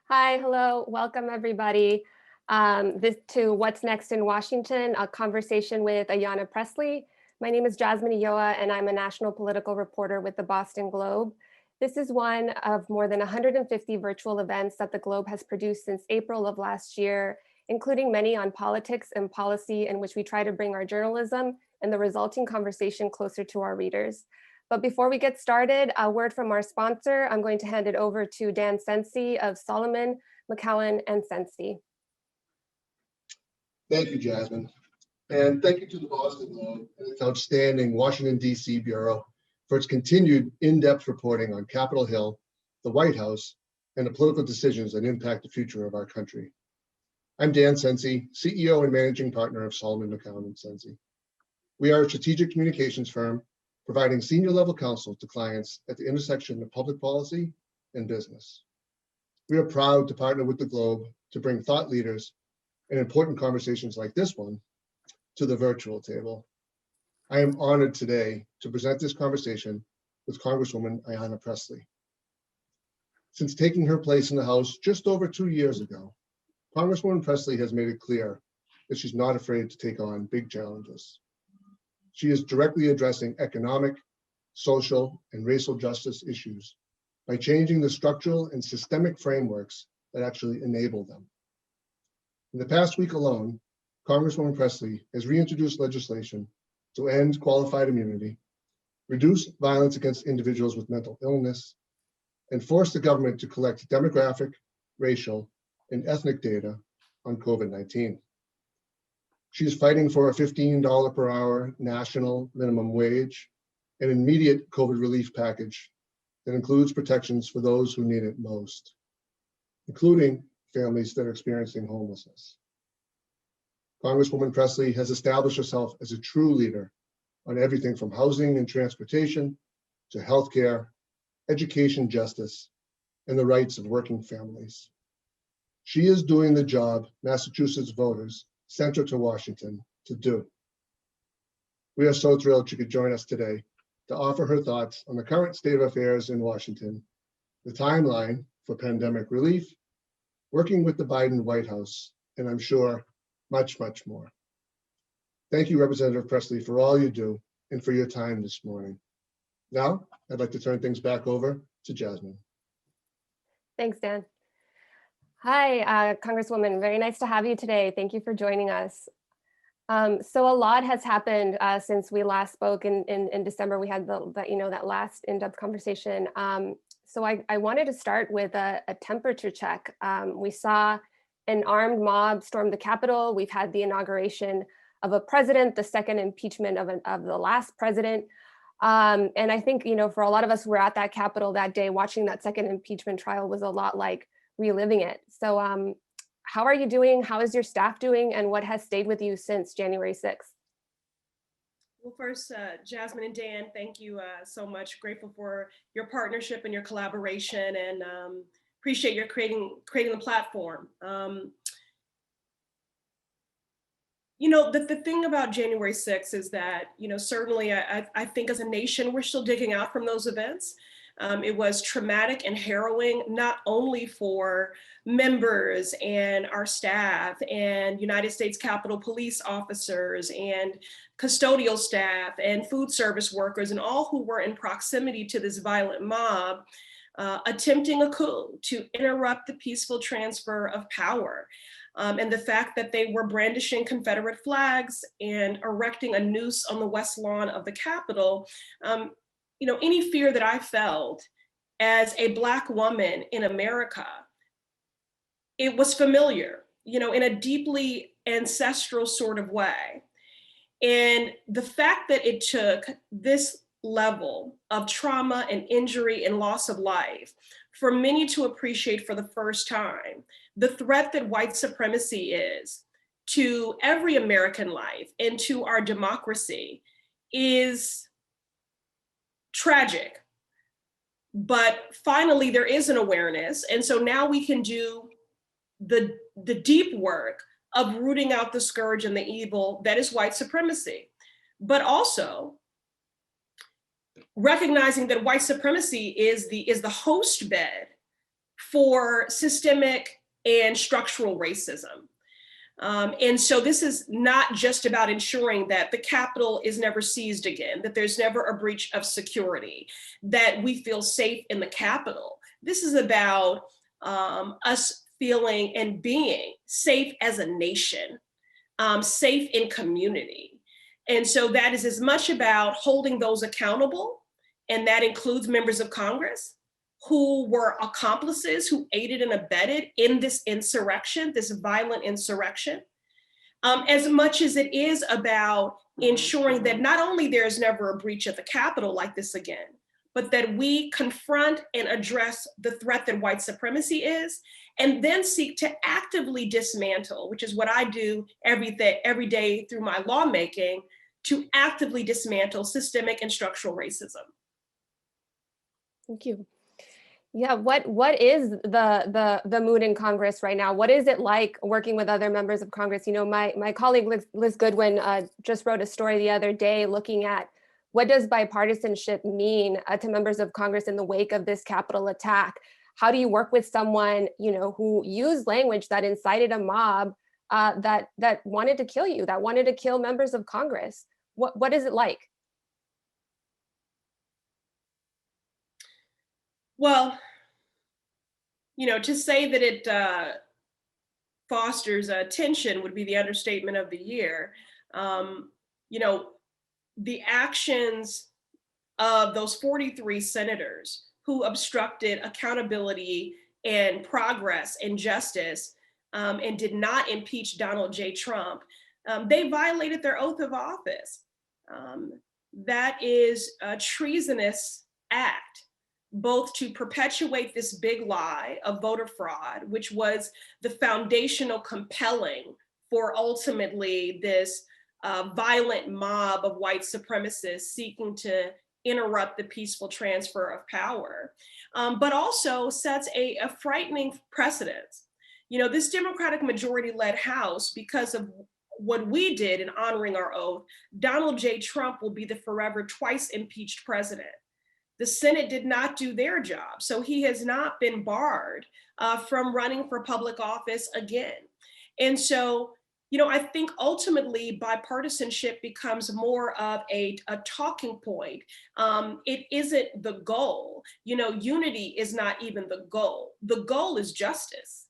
Hi, hello, welcome everybody to What's Next in Washington, a conversation with Ayanna Pressley. My name is Jasmine Ulloa and I'm a national political reporter with the Boston Globe. This is one of more than 150 virtual events that the Globe has produced since April of last year, including many on politics and policy, in which we try to bring our journalism and the resulting conversation closer to our readers. But before we get started, a word from our sponsor. I'm going to hand it over to Dan Sensi of Solomon, McCowan and Sensi. Thank you, Jasmine. And thank you to the Boston Globe and its outstanding Washington, D.C. Bureau for its continued in-depth reporting on Capitol Hill, the White House, and the political decisions that impact the future of our country. I'm Dan Sensi, CEO and managing partner of Solomon, McCowan and Sensi. We are a strategic communications firm providing senior level counsel to clients at the intersection of public policy and business. We are proud to partner with the Globe to bring thought leaders and important conversations like this one to the virtual table. I am honored today to present this conversation with Congresswoman Ayanna Pressley. Since taking her place in the House just over 2 years ago, Congresswoman Pressley has made it clear that she's not afraid to take on big challenges. She is directly addressing economic, social, and racial justice issues by changing the structural and systemic frameworks that actually enable them. In the past week alone, Congresswoman Pressley has reintroduced legislation to end qualified immunity, reduce violence against individuals with mental illness, and force the government to collect demographic, racial, and ethnic data on COVID-19. She is fighting for a $15 per hour national minimum wage, an immediate COVID relief package that includes protections for those who need it most, including families that are experiencing homelessness. Congresswoman Pressley has established herself as a true leader on everything from housing and transportation to healthcare, education justice, and the rights of working families. She is doing the job Massachusetts voters sent her to Washington to do. We are so thrilled she could join us today to offer her thoughts on the current state of affairs in Washington, the timeline for pandemic relief, working with the Biden White House, and I'm sure much, much more. Thank you, Representative Pressley, for all you do and for your time this morning. Now, I'd like to turn things back over to Jasmine. Thanks, Dan. Hi, Congresswoman. Very nice to have you today. Thank you for joining us. So a lot has happened since we last spoke in December. We had that last in-depth conversation. So I wanted to start with a temperature check. We saw an armed mob storm the Capitol. We've had the inauguration of a president, the second impeachment of the last president. And I think, for a lot of us who were at that Capitol that day, watching that second impeachment trial was a lot like reliving it. So how are you doing? How is your staff doing? And what has stayed with you since January 6th? Well, first, Jasmine and Dan, thank you so much. Grateful for your partnership and your collaboration, and appreciate your creating the platform. The thing about January 6th is that, certainly I think as a nation, we're still digging out from those events. It was traumatic and harrowing, not only for members and our staff and United States Capitol Police officers and custodial staff and food service workers and all who were in proximity to this violent mob attempting a coup to interrupt the peaceful transfer of power. And the fact that they were brandishing Confederate flags and erecting a noose on the west lawn of the Capitol, any fear that I felt as a Black woman in America, it was familiar, in a deeply ancestral sort of way. And the fact that it took this level of trauma and injury and loss of life for many to appreciate for the first time the threat that white supremacy is to every American life and to our democracy is tragic. But finally, there is an awareness. And so now we can do the deep work of rooting out the scourge and the evil that is white supremacy, but also recognizing that white supremacy is the host bed for systemic and structural racism. And so this is not just about ensuring that the Capitol is never seized again, that there's never a breach of security, that we feel safe in the Capitol. This is about us feeling and being safe as a nation, safe in community. And so that is as much about holding those accountable, and that includes members of Congress who were accomplices, who aided and abetted in this insurrection, this violent insurrection, as much as it is about ensuring that not only there is never a breach of the Capitol like this again, but that we confront and address the threat that white supremacy is, and then seek to actively dismantle, which is what I do every day through my lawmaking, to actively dismantle systemic and structural racism. Thank you. Yeah, what is the mood in Congress right now? What is it like working with other members of Congress? You know, my colleague Liz Goodwin just wrote a story the other day looking at what does bipartisanship mean to members of Congress in the wake of this Capitol attack? How do you work with someone, you know, who used language that incited a mob that wanted to kill you, that wanted to kill members of Congress? What is it like? Well, you know, to say that it fosters tension would be the understatement of the year. You know, the actions of those 43 senators who obstructed accountability and progress and justice and did not impeach Donald J. Trump, they violated their oath of office. That is a treasonous act, both to perpetuate this big lie of voter fraud, which was the foundational compelling for ultimately this violent mob of white supremacists seeking to interrupt the peaceful transfer of power, but also sets a frightening precedent. You know, this Democratic majority-led House, because of what we did in honoring our oath, Donald J. Trump will be the forever twice impeached president. The Senate did not do their job, so he has not been barred from running for public office again. And so, you know, I think ultimately bipartisanship becomes more of a talking point. It isn't the goal. You know, unity is not even the goal. The goal is justice.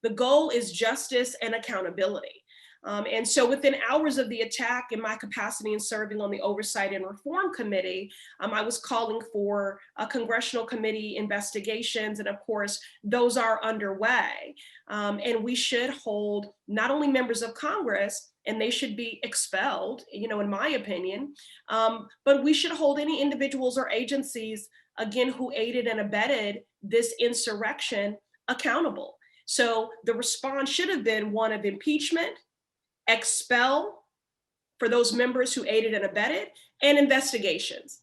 The goal is justice and accountability. And so within hours of the attack, in my capacity in serving on the Oversight and Reform Committee, I was calling for congressional committee investigations. And of course, those are underway. And we should hold not only members of Congress, and they should be expelled, you know, in my opinion, but we should hold any individuals or agencies, again, who aided and abetted this insurrection accountable. So the response should have been one of impeachment, expel for those members who aided and abetted, and investigations.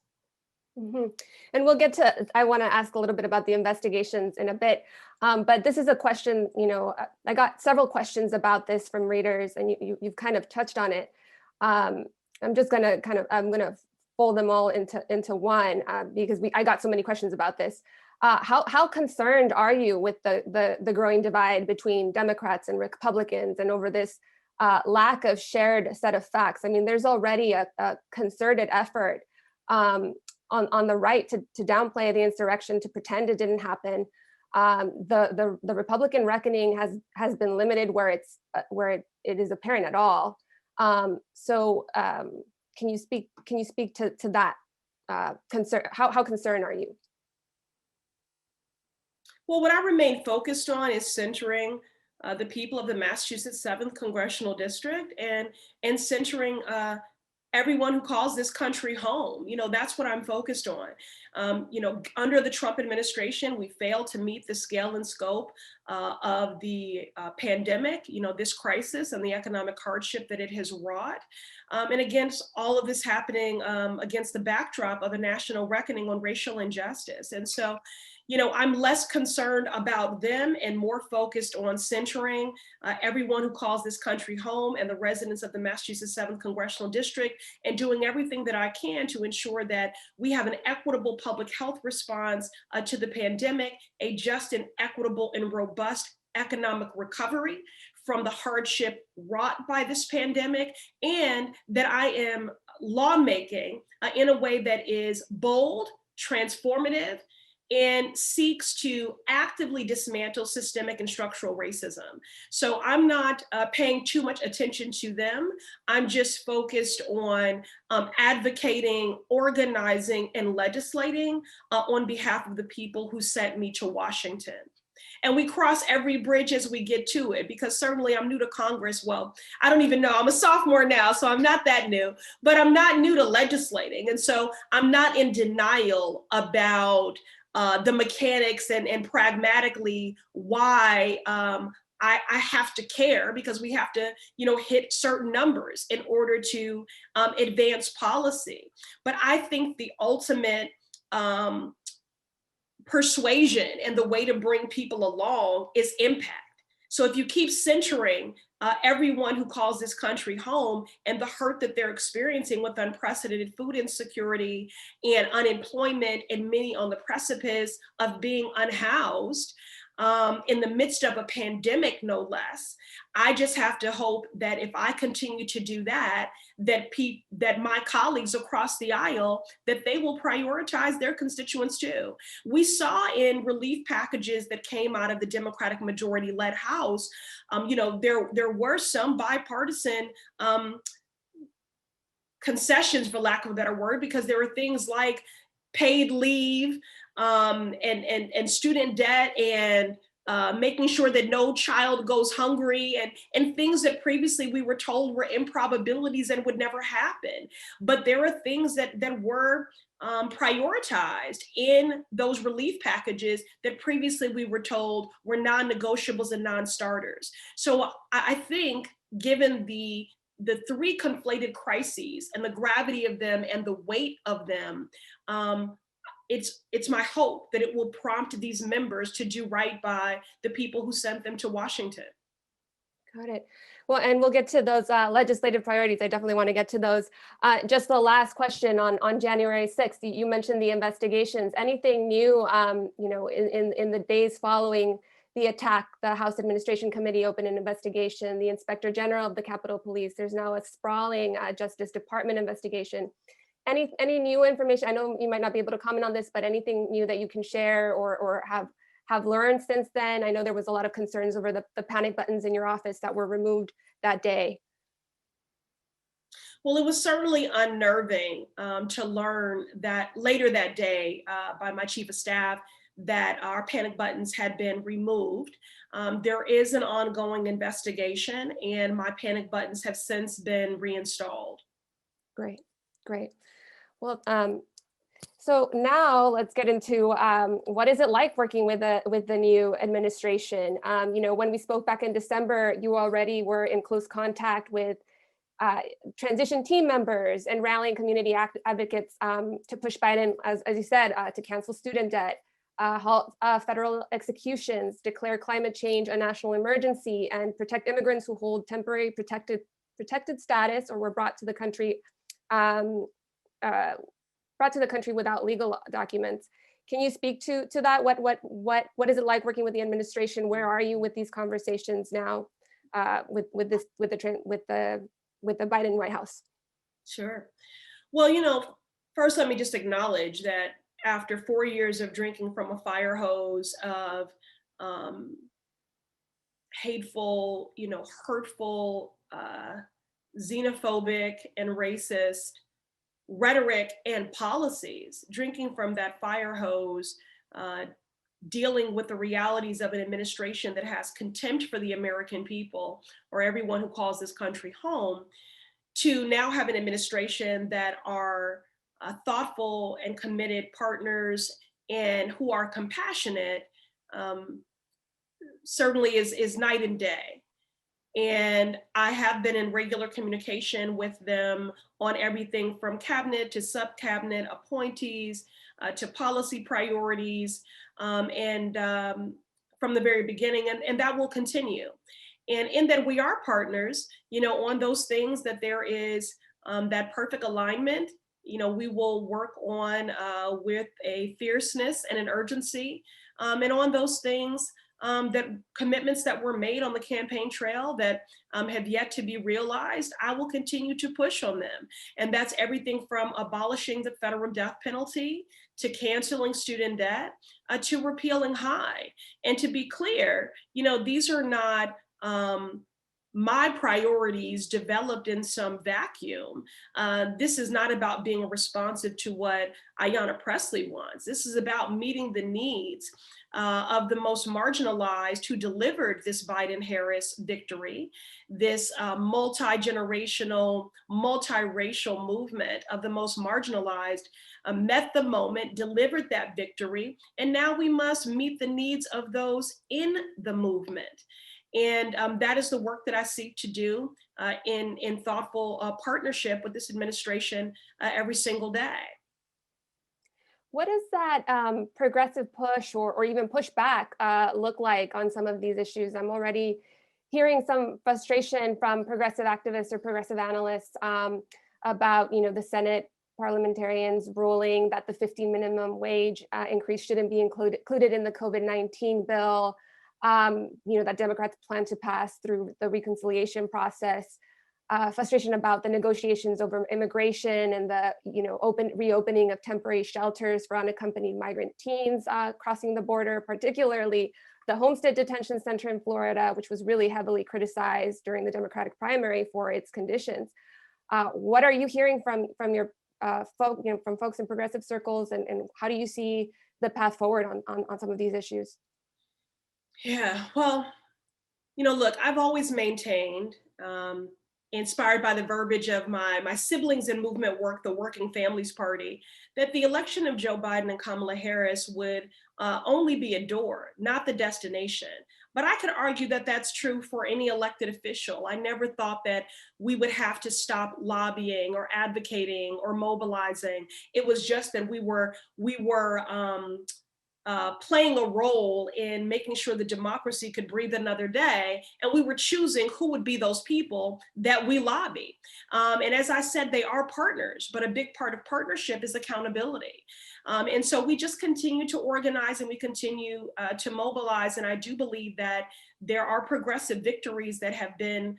Mm-hmm. And we'll get to, I want to ask a little bit about the investigations in a bit, but this is a question, you know, I got several questions about this from readers, and you've kind of touched on it. I'm just going to I'm going to fold them all into one because I got so many questions about this. How concerned are you with the growing divide between Democrats and Republicans and over this lack of shared set of facts? I mean, there's already a concerted effort on the right to downplay the insurrection, to pretend it didn't happen. The Republican reckoning has been limited where it is apparent at all. So can you speak to that concern? How concerned are you? Well, what I remain focused on is centering the people of the Massachusetts 7th Congressional District and centering everyone who calls this country home. You know, that's what I'm focused on. You know, under the Trump administration, we failed to meet the scale and scope of the pandemic, you know, this crisis and the economic hardship that it has wrought. And against all of this happening against the backdrop of a national reckoning on racial injustice. And so, I'm less concerned about them and more focused on centering everyone who calls this country home and the residents of the Massachusetts 7th Congressional District, and doing everything that I can to ensure that we have an equitable public health response to the pandemic, a just and equitable and robust economic recovery from the hardship wrought by this pandemic, and that I am lawmaking in a way that is bold, transformative, and seeks to actively dismantle systemic and structural racism. So I'm not paying too much attention to them. I'm just focused on advocating, organizing, and legislating on behalf of the people who sent me to Washington. And we cross every bridge as we get to it, because certainly I'm new to Congress. Well, I don't even know, I'm a sophomore now, so I'm not that new, but I'm not new to legislating. And so I'm not in denial about the mechanics and pragmatically why I have to care, because we have to, hit certain numbers in order to advance policy. But I think the ultimate persuasion and the way to bring people along is impact. So if you keep centering everyone who calls this country home and the hurt that they're experiencing with unprecedented food insecurity and unemployment, and many on the precipice of being unhoused in the midst of a pandemic, no less, I just have to hope that if I continue to do that, that my colleagues across the aisle, that they will prioritize their constituents too. We saw in relief packages that came out of the Democratic majority-led House, there were some bipartisan concessions, for lack of a better word, because there were things like paid leave and student debt, and making sure that no child goes hungry, and things that previously we were told were improbabilities and would never happen. But there are things that were prioritized in those relief packages that previously we were told were non-negotiables and non-starters. So I think, given the three conflated crises and the gravity of them and the weight of them, it's my hope that it will prompt these members to do right by the people who sent them to Washington. Got it. Well, and we'll get to those legislative priorities. I definitely want to get to those. Just the last question on January 6th, you mentioned the investigations. Anything new, in the days following the attack? The House Administration Committee opened an investigation. The Inspector General of the Capitol Police, there's now a sprawling Justice Department investigation. Any new information? I know you might not be able to comment on this, but anything new that you can share or have learned since then? I know there was a lot of concerns over the panic buttons in your office that were removed that day. Well, it was certainly unnerving to learn that later that day by my chief of staff that our panic buttons had been removed. There is an ongoing investigation, and my panic buttons have since been reinstalled. Great. Well, so now let's get into what is it like working with the new administration? When we spoke back in December, you already were in close contact with transition team members and rallying community advocates to push Biden, as you said, to cancel student debt, halt federal executions, declare climate change a national emergency, and protect immigrants who hold temporary protected status or were brought to the country without legal documents. Can you speak to that? What is it like working with the administration? Where are you with these conversations now with the Biden White House? Sure. Well, first let me just acknowledge that after 4 years of drinking from a fire hose of hateful, hurtful, xenophobic, and racist rhetoric and policies, drinking from that fire hose, dealing with the realities of an administration that has contempt for the American people or everyone who calls this country home, to now have an administration that are thoughtful and committed partners and who are compassionate, certainly is night and day. And I have been in regular communication with them on everything from cabinet to sub-cabinet appointees, to policy priorities, from the very beginning, and that will continue. And in that we are partners, on those things that there is that perfect alignment, we will work on with a fierceness and an urgency. And on those things, that commitments that were made on the campaign trail that have yet to be realized, I will continue to push on them. And that's everything from abolishing the federal death penalty to canceling student debt to repealing HIE. And to be clear, these are not my priorities developed in some vacuum. This is not about being responsive to what Ayanna Pressley wants. This is about meeting the needs of the most marginalized who delivered this Biden-Harris victory, this multi-generational, multiracial movement of the most marginalized met the moment, delivered that victory, and now we must meet the needs of those in the movement. And that is the work that I seek to do in thoughtful partnership with this administration every single day. What does that progressive push or even pushback look like on some of these issues? I'm already hearing some frustration from progressive activists or progressive analysts about, the Senate parliamentarians ruling that the 15 minimum wage increase shouldn't be included in the COVID-19 bill, that Democrats plan to pass through the reconciliation process. Frustration about the negotiations over immigration and the reopening of temporary shelters for unaccompanied migrant teens crossing the border, particularly the Homestead Detention Center in Florida, which was really heavily criticized during the Democratic primary for its conditions. What are you hearing from your from folks in progressive circles, and how do you see the path forward on some of these issues? Yeah, well, look, I've always maintained, inspired by the verbiage of my siblings in movement work, the Working Families Party, that the election of Joe Biden and Kamala Harris would only be a door, not the destination. But I could argue that that's true for any elected official. I never thought that we would have to stop lobbying or advocating or mobilizing. It was just that we were playing a role in making sure the democracy could breathe another day. And we were choosing who would be those people that we lobby. And as I said, they are partners, but a big part of partnership is accountability. And so we just continue to organize and we continue to mobilize. And I do believe that there are progressive victories that have been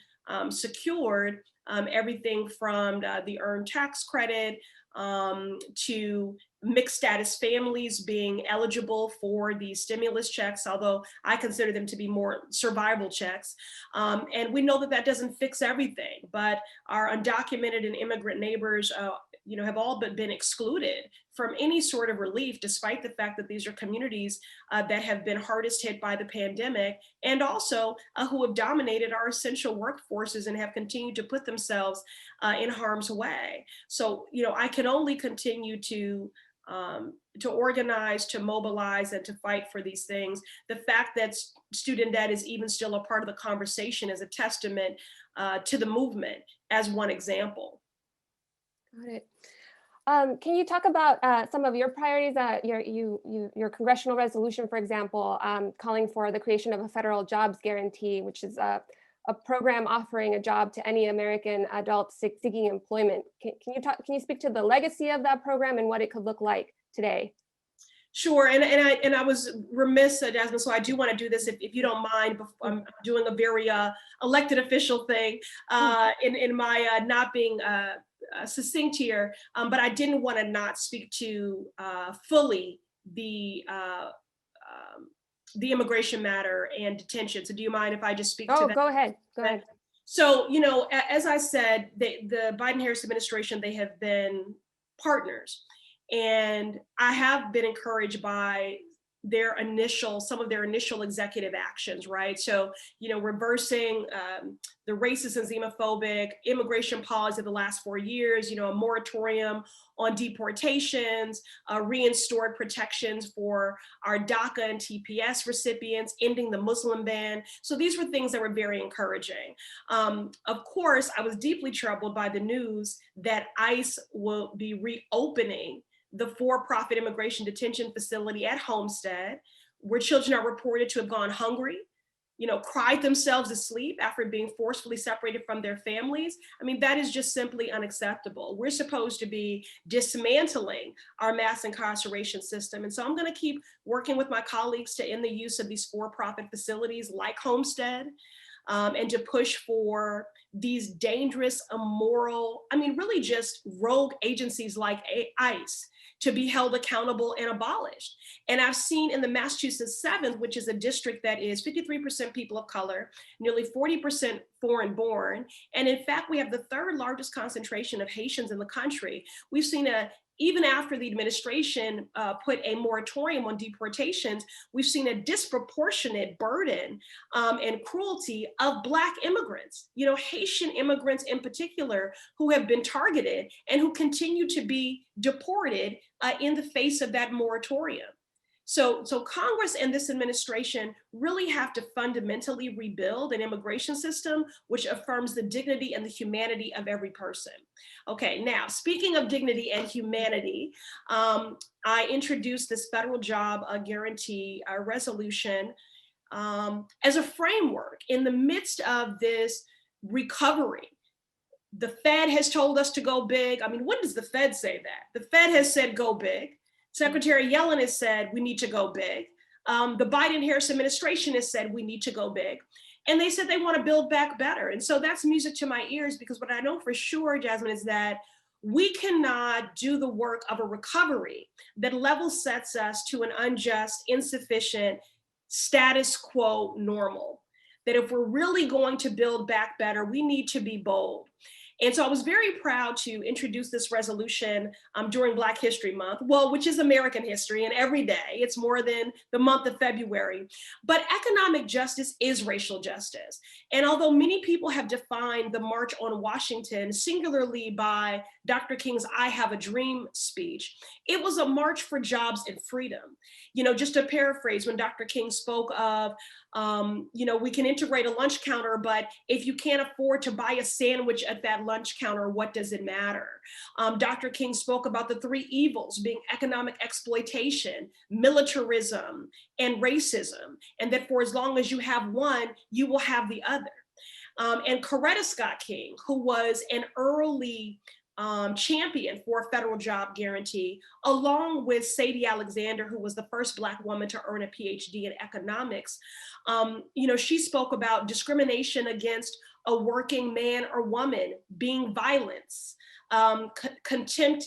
secured, everything from the earned tax credit to mixed status families being eligible for the stimulus checks, although I consider them to be more survival checks. And we know that that doesn't fix everything, but our undocumented and immigrant neighbors have all but been excluded from any sort of relief, despite the fact that these are communities that have been hardest hit by the pandemic, and also who have dominated our essential workforces and have continued to put themselves in harm's way. So, I can only continue to organize, to mobilize, and to fight for these things. The fact that student debt is even still a part of the conversation is a testament to the movement, as one example. Got it. Can you talk about some of your priorities? Your congressional resolution, for example, calling for the creation of a federal jobs guarantee, which is a program offering a job to any American adult seeking employment. Can you speak to the legacy of that program and what it could look like today? Sure, and I was remiss, Jasmine, so I do want to do this if you don't mind. I'm doing a very elected official thing in my not being succinct here, but I didn't want to not speak to fully the immigration matter and detention. So do you mind if I just speak to that? Go ahead. Go ahead. So, as I said, the Biden-Harris administration, they have been partners. And I have been encouraged by some of their initial executive actions, right? So, reversing the racist and xenophobic immigration policy of the last 4 years, a moratorium on deportations, reinstored protections for our DACA and TPS recipients, ending the Muslim ban. So these were things that were very encouraging. Of course, I was deeply troubled by the news that ICE will be reopening the for-profit immigration detention facility at Homestead, where children are reported to have gone hungry, cried themselves to sleep after being forcefully separated from their families. I mean, that is just simply unacceptable. We're supposed to be dismantling our mass incarceration system. And so I'm going to keep working with my colleagues to end the use of these for-profit facilities like Homestead, and to push for these dangerous, immoral, really just rogue agencies like ICE to be held accountable and abolished. And I've seen in the Massachusetts 7th, which is a district that is 53% people of color, nearly 40% foreign born. And in fact, we have the third largest concentration of Haitians in the country. We've seen even after the administration put a moratorium on deportations, we've seen a disproportionate burden and cruelty of Black immigrants, Haitian immigrants in particular, who have been targeted and who continue to be deported in the face of that moratorium. So Congress and this administration really have to fundamentally rebuild an immigration system which affirms the dignity and the humanity of every person. Okay, now speaking of dignity and humanity, I introduced this federal job guarantee resolution as a framework in the midst of this recovery. The Fed has told us to go big. I mean, when does the Fed say that? The Fed has said go big. Secretary Yellen has said we need to go big. The Biden-Harris administration has said we need to go big. And they said they want to build back better. And so that's music to my ears, because what I know for sure, Jasmine, is that we cannot do the work of a recovery that level sets us to an unjust, insufficient, status quo normal. That if we're really going to build back better, we need to be bold. And so I was very proud to introduce this resolution during Black History Month, which is American history, and every day, it's more than the month of February. But economic justice is racial justice. And although many people have defined the March on Washington singularly by Dr. King's I Have a Dream speech, it was a march for jobs and freedom. Just to paraphrase, when Dr. King spoke of, we can integrate a lunch counter, but if you can't afford to buy a sandwich at that lunch counter, what does it matter? Dr. King spoke about the three evils being economic exploitation, militarism, and racism, and that for as long as you have one, you will have the other. And Coretta Scott King, who was an early champion for a federal job guarantee, along with Sadie Alexander, who was the first Black woman to earn a PhD in economics. She spoke about discrimination against a working man or woman being violence, contempt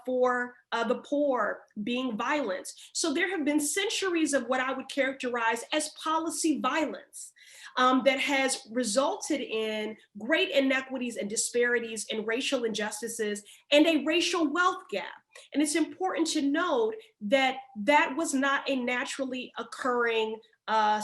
for the poor being violence. So there have been centuries of what I would characterize as policy violence that has resulted in great inequities and disparities and racial injustices and a racial wealth gap. And it's important to note that that was not a naturally occurring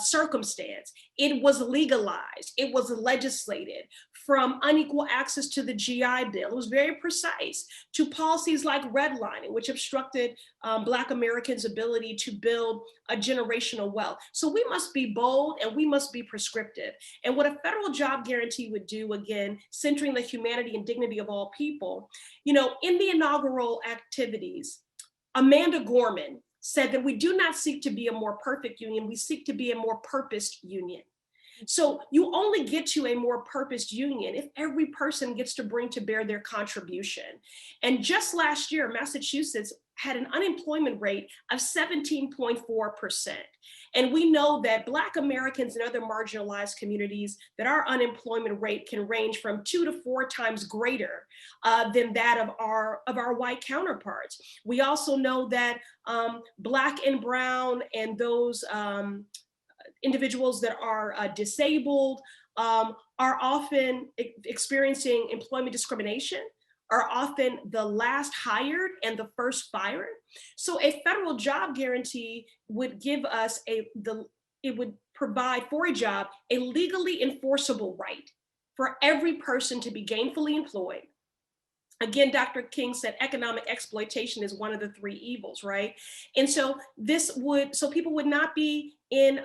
circumstance. It was legalized, it was legislated, from unequal access to the GI Bill. It was very precise, to policies like redlining, which obstructed Black Americans' ability to build a generational wealth. So we must be bold and we must be prescriptive. And what a federal job guarantee would do, again, centering the humanity and dignity of all people, in the inaugural activities, Amanda Gorman said that we do not seek to be a more perfect union, we seek to be a more purposed union. So you only get to a more purposed union if every person gets to bring to bear their contribution. And just last year, Massachusetts had an unemployment rate of 17.4%. And we know that Black Americans and other marginalized communities, that our unemployment rate can range from 2 to 4 times greater than that of our white counterparts. We also know that Black and Brown and those individuals that are disabled are often experiencing employment discrimination, are often the last hired and the first fired. So a federal job guarantee would give us it would provide for a job a legally enforceable right for every person to be gainfully employed. Again, Dr. King said economic exploitation is one of the three evils, right? And so people would not be in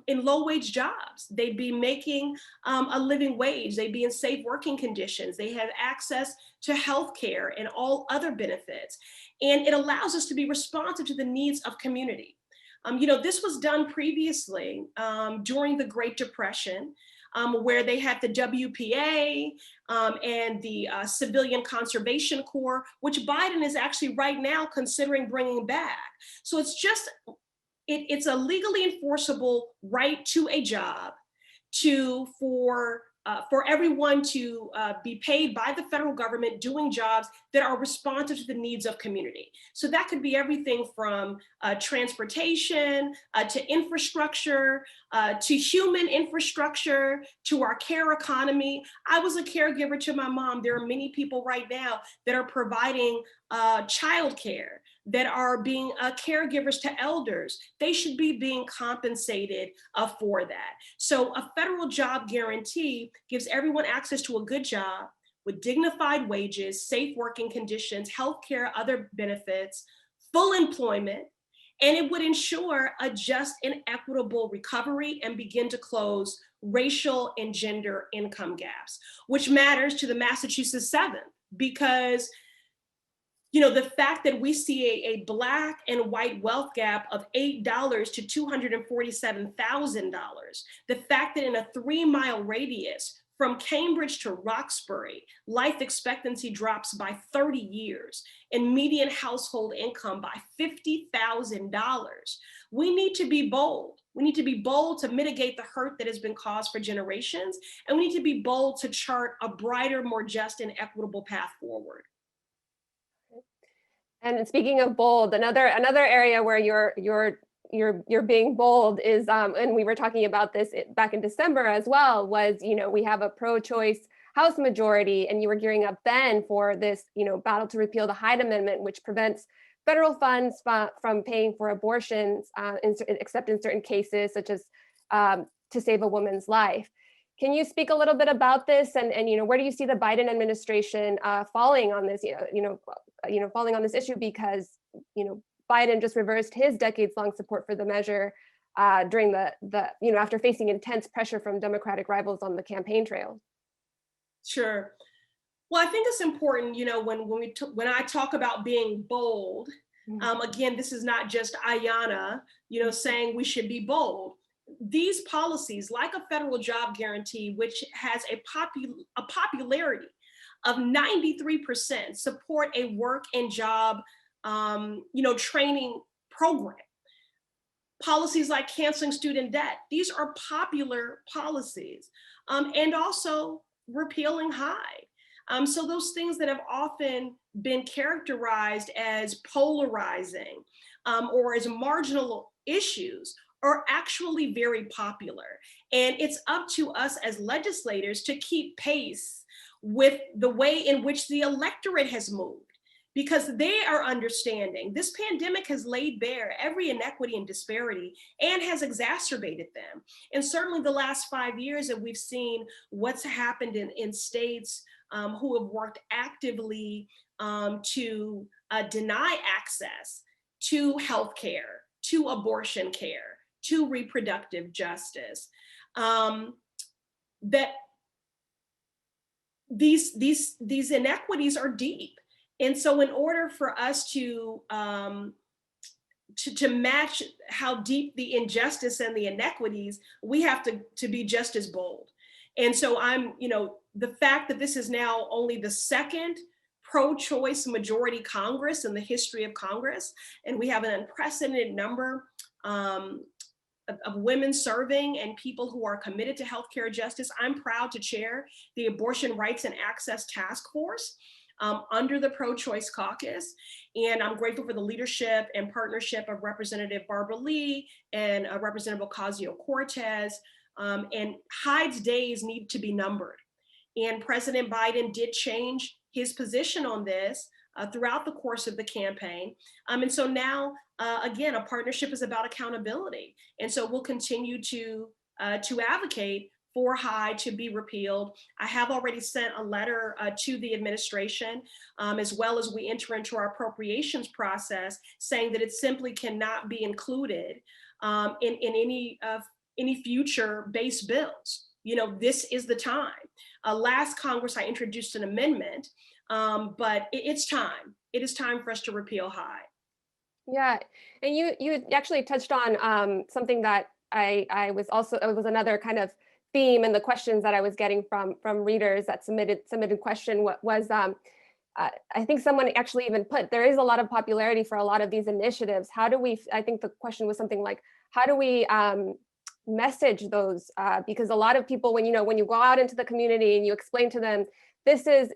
low-wage jobs. They'd be making a living wage. They'd be in safe working conditions. They have access to healthcare and all other benefits. And it allows us to be responsive to the needs of community. This was done previously during the Great Depression, where they had the WPA and the Civilian Conservation Corps, which Biden is actually right now considering bringing back. So it's just, it's a legally enforceable right to a job for everyone to be paid by the federal government doing jobs that are responsive to the needs of community. So that could be everything from transportation to infrastructure, to human infrastructure, to our care economy. I was a caregiver to my mom. There are many people right now that are providing childcare, that are being caregivers to elders. They should be being compensated for that. So a federal job guarantee gives everyone access to a good job with dignified wages, safe working conditions, healthcare, other benefits, full employment, and it would ensure a just and equitable recovery and begin to close racial and gender income gaps, which matters to the Massachusetts 7th, because the fact that we see a Black and white wealth gap of $8 to $247,000, the fact that in a 3-mile radius from Cambridge to Roxbury, life expectancy drops by 30 years and median household income by $50,000. We need to be bold. We need to be bold to mitigate the hurt that has been caused for generations, and we need to be bold to chart a brighter, more just and equitable path forward. And speaking of bold, another area where you're being bold is, and we were talking about this back in December as well, was, we have a pro-choice House majority, and you were gearing up then for this, battle to repeal the Hyde Amendment, which prevents federal funds from paying for abortions, except in certain cases, such as to save a woman's life. Can you speak a little bit about this, and where do you see the Biden administration falling on this, falling on this issue, because Biden just reversed his decades-long support for the measure during the after facing intense pressure from Democratic rivals on the campaign trail? Sure. Well, I think it's important, when I talk about being bold, again, this is not just Ayanna, saying we should be bold. These policies, like a federal job guarantee, which has a popularity of 93%, support a work and job, training program. Policies like canceling student debt, these are popular policies, and also repealing Hyde. So those things that have often been characterized as polarizing or as marginal issues are actually very popular. And it's up to us as legislators to keep pace with the way in which the electorate has moved, because they are understanding this pandemic has laid bare every inequity and disparity and has exacerbated them. And certainly the last 5 years that we've seen what's happened in states who have worked actively to deny access to healthcare, to abortion care, to reproductive justice, that these inequities are deep. And so in order for us to match how deep the injustice and the inequities, we have to be just as bold. And so the fact that this is now only the second pro-choice majority Congress in the history of Congress, and we have an unprecedented number of women serving and people who are committed to healthcare justice. I'm proud to chair the Abortion Rights and Access Task Force under the Pro-Choice Caucus. And I'm grateful for the leadership and partnership of Representative Barbara Lee and Representative Ocasio-Cortez. And Hyde's days need to be numbered. And President Biden did change his position on this throughout the course of the campaign. And so now, again, a partnership is about accountability. And so we'll continue to advocate for Hyde to be repealed. I have already sent a letter to the administration, as well as we enter into our appropriations process, saying that it simply cannot be included in any future base bills. This is the time. Last Congress, I introduced an amendment But it's time. It is time for us to repeal Hyde. Yeah, and you actually touched on something that I was also, it was another kind of theme in the questions that I was getting from readers that submitted question. What was I think someone actually even put, there is a lot of popularity for a lot of these initiatives. How do we, I think the question was something like, how do we message those? Because a lot of people, when you go out into the community and you explain to them, this is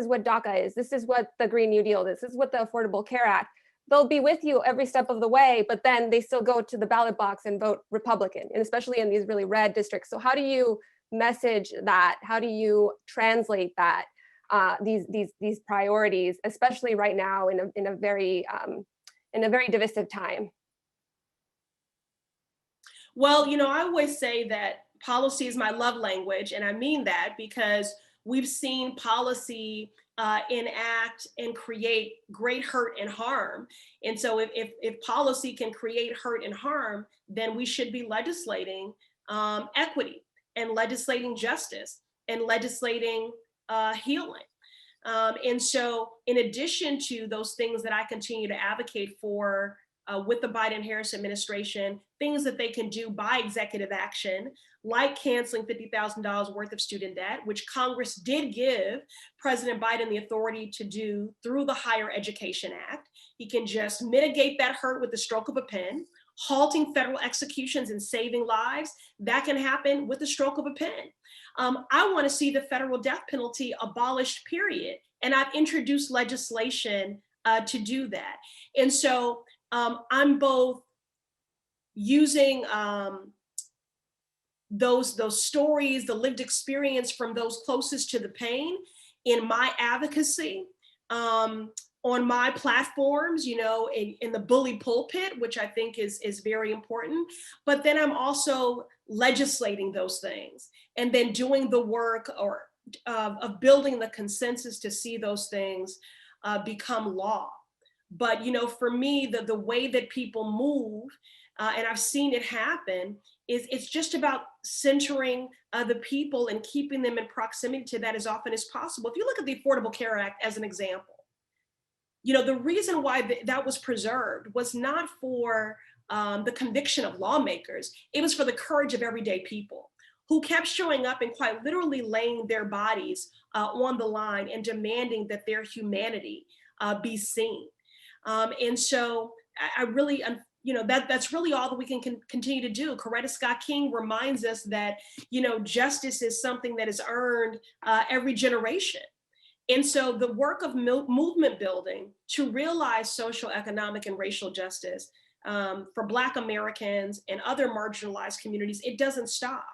what DACA is, this is what the Green New Deal is, this is what the Affordable Care Act, they'll be with you every step of the way, but then they still go to the ballot box and vote Republican, and especially in these really red districts. So how do you message that? How do you translate that? These priorities, especially right now in a very divisive time. Well, I always say that policy is my love language, and I mean that because we've seen policy enact and create great hurt and harm. And so if policy can create hurt and harm, then we should be legislating equity and legislating justice and legislating healing. And so in addition to those things that I continue to advocate for with the Biden-Harris administration, things that they can do by executive action, like canceling $50,000 worth of student debt, which Congress did give President Biden the authority to do through the Higher Education Act. He can just mitigate that hurt with the stroke of a pen. Halting federal executions and saving lives, that can happen with the stroke of a pen. I want to see the federal death penalty abolished, period. And I've introduced legislation to do that. And so I'm both using those stories, the lived experience from those closest to the pain in my advocacy, on my platforms, in the bully pulpit, which I think is very important. But then I'm also legislating those things and then doing the work of building the consensus to see those things become law. But for me, the way that people move, and I've seen it happen, is it's just about centering the people and keeping them in proximity to that as often as possible. If you look at the Affordable Care Act as an example, the reason why that was preserved was not for the conviction of lawmakers. It was for the courage of everyday people who kept showing up and quite literally laying their bodies on the line and demanding that their humanity be seen. And so I really, that's really all that we can continue to do. Coretta Scott King reminds us that, justice is something that is earned every generation. And so the work of movement building to realize social, economic, and racial justice for Black Americans and other marginalized communities, it doesn't stop.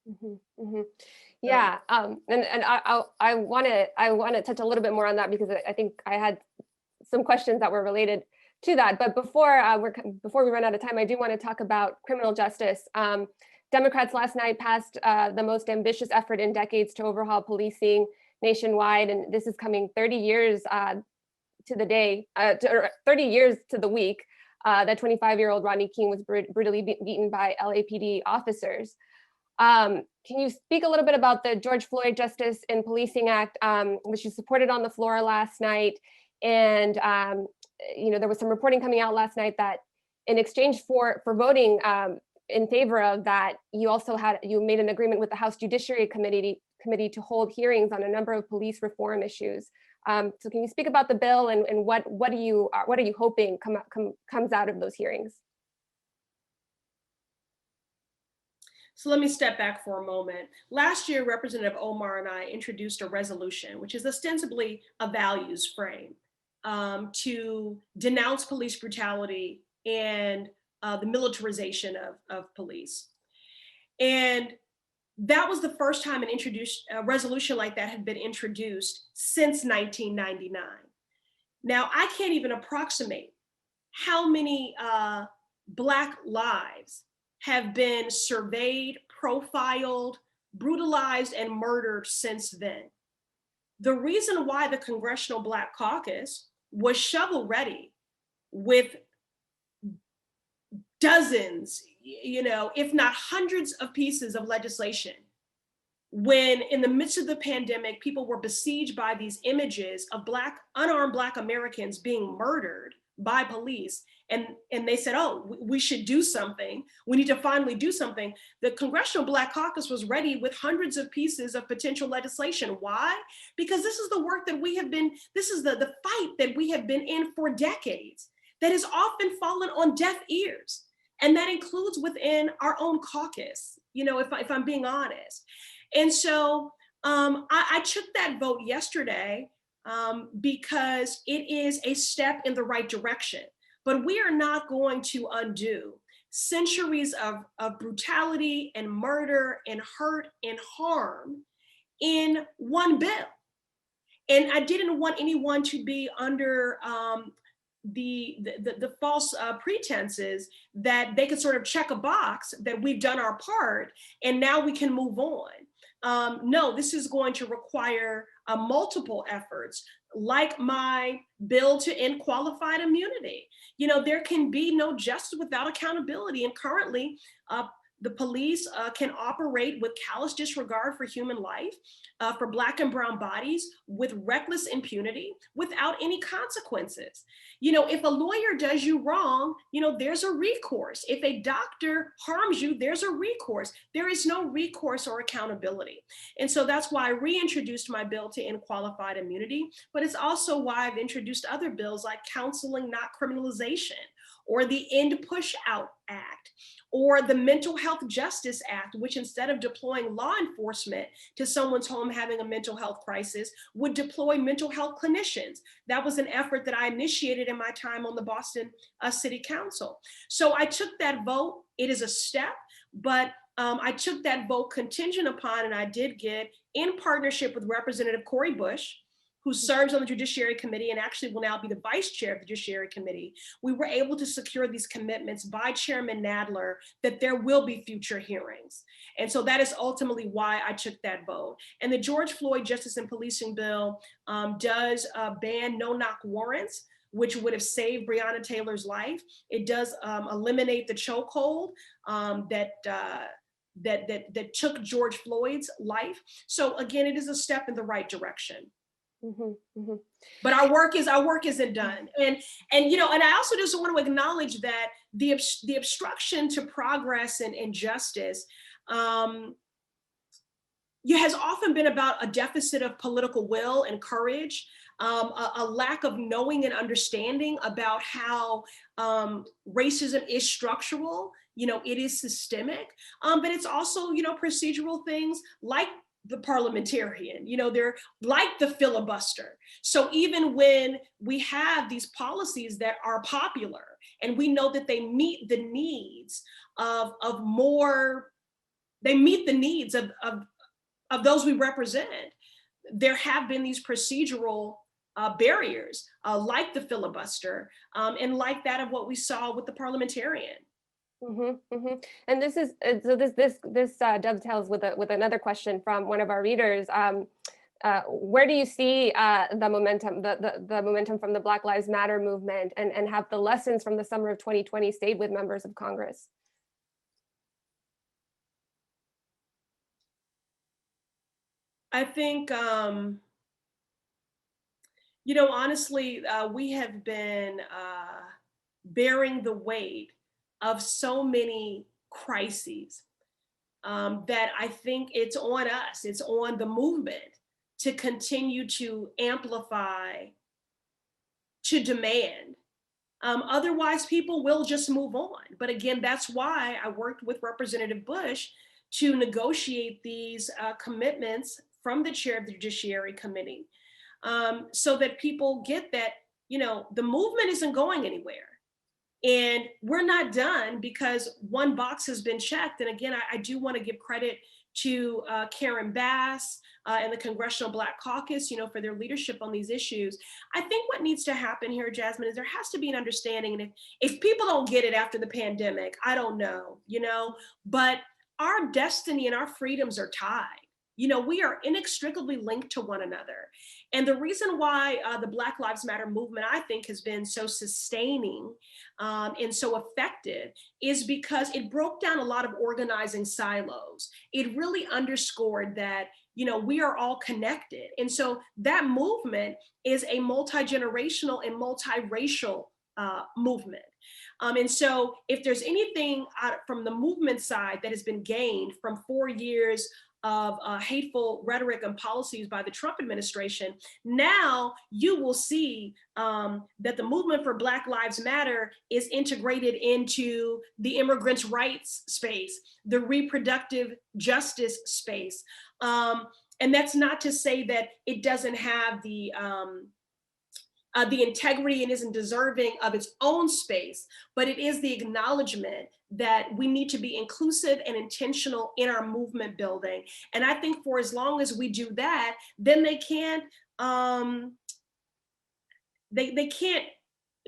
Mm-hmm, mm-hmm. Yeah, and I want to touch a little bit more on that, because I think I had some questions that were related to that. But before we run out of time, I do want to talk about criminal justice. Democrats last night passed the most ambitious effort in decades to overhaul policing nationwide, and this is coming 30 years to the day, 30 years to the week that 25-year-old Rodney King was brutally beaten by LAPD officers. Can you speak a little bit about the George Floyd Justice in Policing Act, which you supported on the floor last night? And there was some reporting coming out last night that in exchange for voting in favor of that, you made an agreement with the House Judiciary Committee to hold hearings on a number of police reform issues. So can you speak about the bill and what are you hoping comes out of those hearings? So let me step back for a moment. Last year, Representative Omar and I introduced a resolution, which is ostensibly a values frame, to denounce police brutality and the militarization of police. And that was the first time a resolution like that had been introduced since 1999. Now, I can't even approximate how many Black lives have been surveyed, profiled, brutalized, and murdered since then. The reason why the Congressional Black Caucus was shovel ready with dozens, if not hundreds of pieces of legislation when in the midst of the pandemic, people were besieged by these images of unarmed Black Americans being murdered by police. And they said, oh, we should do something. We need to finally do something. The Congressional Black Caucus was ready with hundreds of pieces of potential legislation. Why? Because this is the work that this is the fight that we have been in for decades that has often fallen on deaf ears. And that includes within our own caucus, if I'm being honest. And so I took that vote yesterday because it is a step in the right direction. But we are not going to undo centuries of brutality and murder and hurt and harm in one bill. And I didn't want anyone to be under the false pretenses that they could sort of check a box that we've done our part and now we can move on. No, this is going to require multiple efforts, like my bill to end qualified immunity. There can be no justice without accountability. And currently, the police can operate with callous disregard for human life, for Black and brown bodies, with reckless impunity, without any consequences. If a lawyer does you wrong, there's a recourse. If a doctor harms you, there's a recourse. There is no recourse or accountability. And so that's why I reintroduced my bill to end qualified immunity, but it's also why I've introduced other bills like counseling, not criminalization, or the End Push Out Act, or the Mental Health Justice Act, which instead of deploying law enforcement to someone's home having a mental health crisis, would deploy mental health clinicians. That was an effort that I initiated in my time on the Boston City Council. So I took that vote. It is a step, but I took that vote contingent upon, and I did get, in partnership with Representative Cori Bush, who serves on the Judiciary Committee and actually will now be the vice chair of the Judiciary Committee, we were able to secure these commitments by Chairman Nadler that there will be future hearings. And so that is ultimately why I took that vote. And the George Floyd Justice and Policing Bill does ban no-knock warrants, which would have saved Breonna Taylor's life. It does eliminate the chokehold that took George Floyd's life. So again, it is a step in the right direction. Mm-hmm, mm-hmm. But our work isn't done, and I also just want to acknowledge that the obstruction to progress and justice has often been about a deficit of political will and courage, a lack of knowing and understanding about how racism is structural. It is systemic, but it's also procedural things like the parliamentarian, they're like the filibuster. So even when we have these policies that are popular and we know that they meet the needs of those we represent, there have been these procedural barriers like the filibuster and like that of what we saw with the parliamentarian. Mm-hmm, mm-hmm. And this is so this dovetails with another question from one of our readers. Where do you see the momentum from the Black Lives Matter movement, and have the lessons from the summer of 2020 stayed with members of Congress? I think honestly, we have been bearing the weight of so many crises that I think it's on us, it's on the movement to continue to amplify, to demand. Otherwise, people will just move on. But again, that's why I worked with Representative Bush to negotiate these commitments from the chair of the Judiciary Committee, so that people get that, the movement isn't going anywhere. And we're not done because one box has been checked. And again, I do want to give credit to Karen Bass and the Congressional Black Caucus, for their leadership on these issues. I think what needs to happen here, Jasmine, is there has to be an understanding. And if people don't get it after the pandemic, I don't know, but our destiny and our freedoms are tied. You know, we are inextricably linked to one another. And the reason why the Black Lives Matter movement, I think, has been so sustaining and so effective is because it broke down a lot of organizing silos. It really underscored that, you know, we are all connected. And so that movement is a multi-generational and multiracial movement. And so if there's anything from the movement side that has been gained from 4 years of hateful rhetoric and policies by the Trump administration, now you will see that the movement for Black Lives Matter is integrated into the immigrants' rights space, the reproductive justice space. And that's not to say that it doesn't have the integrity and isn't deserving of its own space, but it is the acknowledgement that we need to be inclusive and intentional in our movement building. And I think for as long as we do that, then they can't they can't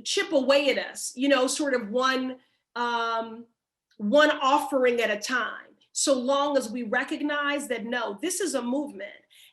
chip away at us, you know, sort of one offering at a time. So long as we recognize that, no, this is a movement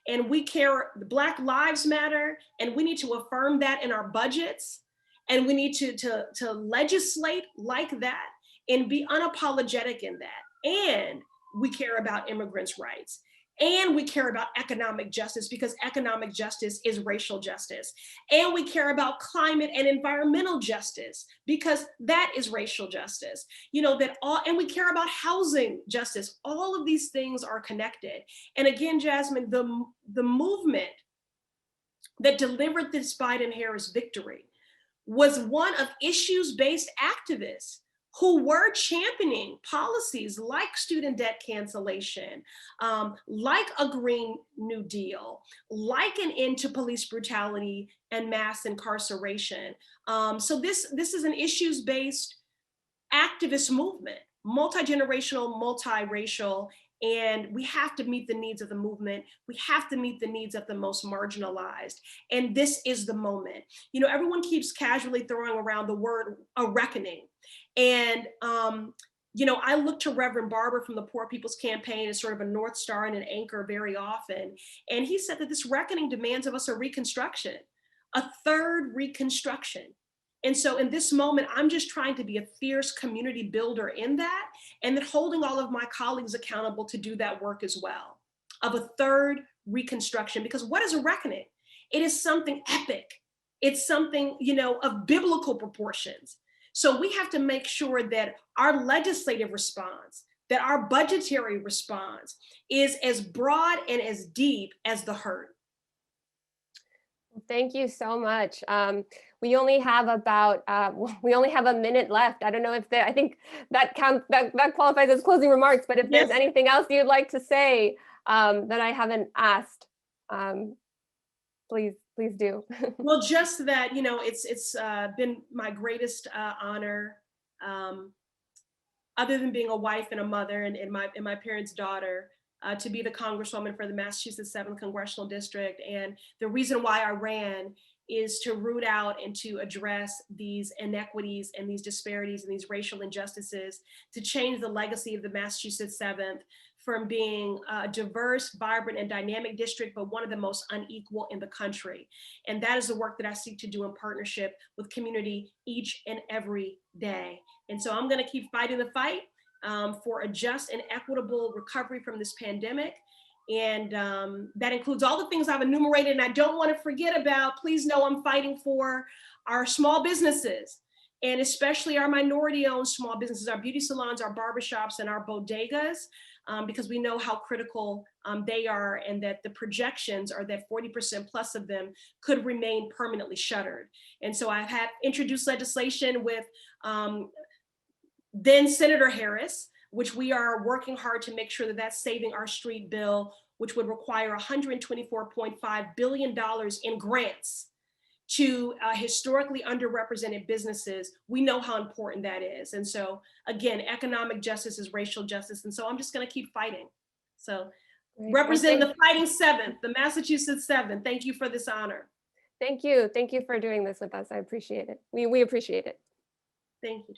and we care, the Black Lives Matter, and we need to affirm that in our budgets, and we need to legislate like that and be unapologetic in that. And we care about immigrants' rights. And we care about economic justice, because economic justice is racial justice. And we care about climate and environmental justice, because that is racial justice. You know, and we care about housing justice. All of these things are connected. And again, Jasmine, the movement that delivered this Biden-Harris victory was one of issues-based activists who were championing policies like student debt cancellation, like a Green New Deal, like an end to police brutality and mass incarceration. So this is an issues-based activist movement, multi-generational, multiracial, and we have to meet the needs of the movement. We have to meet the needs of the most marginalized. And this is the moment. You know, everyone keeps casually throwing around the word a reckoning. And, you know, I look to Reverend Barber from the Poor People's Campaign as sort of a North Star and an anchor very often. And he said that this reckoning demands of us a reconstruction, a third reconstruction. And so in this moment, I'm just trying to be a fierce community builder in that, and then holding all of my colleagues accountable to do that work as well, of a third reconstruction. Because what is a reckoning? It is something epic. It's something, you know, of biblical proportions. So we have to make sure that our legislative response, that our budgetary response is as broad and as deep as the hurt. Thank you so much. We only have about a minute left. I don't know if I think that qualifies as closing remarks, but if there's anything else you'd like to say that I haven't asked, please do. Well, just that, you know, it's been my greatest honor, other than being a wife and a mother and my parents' daughter, to be the Congresswoman for the Massachusetts 7th Congressional District. And the reason why I ran is to root out and to address these inequities and these disparities and these racial injustices, to change the legacy of the Massachusetts 7th from being a diverse, vibrant, and dynamic district, but one of the most unequal in the country. And that is the work that I seek to do in partnership with community each and every day. And so I'm gonna keep fighting the fight for a just and equitable recovery from this pandemic. And that includes all the things I've enumerated, and I don't want to forget about. Please know I'm fighting for our small businesses, and especially our minority-owned small businesses, our beauty salons, our barbershops, and our bodegas, because we know how critical they are, and that the projections are that 40% plus of them could remain permanently shuttered. And so I have introduced legislation with then Senator Harris, which we are working hard to make sure that that's Saving Our Street bill, which would require $124.5 billion in grants to historically underrepresented businesses. We know how important that is. And so again, economic justice is racial justice. And so I'm just gonna keep fighting. So representing the Fighting 7th, the Massachusetts 7th, thank you for this honor. Thank you. Thank you for doing this with us. I appreciate it. We appreciate it. Thank you.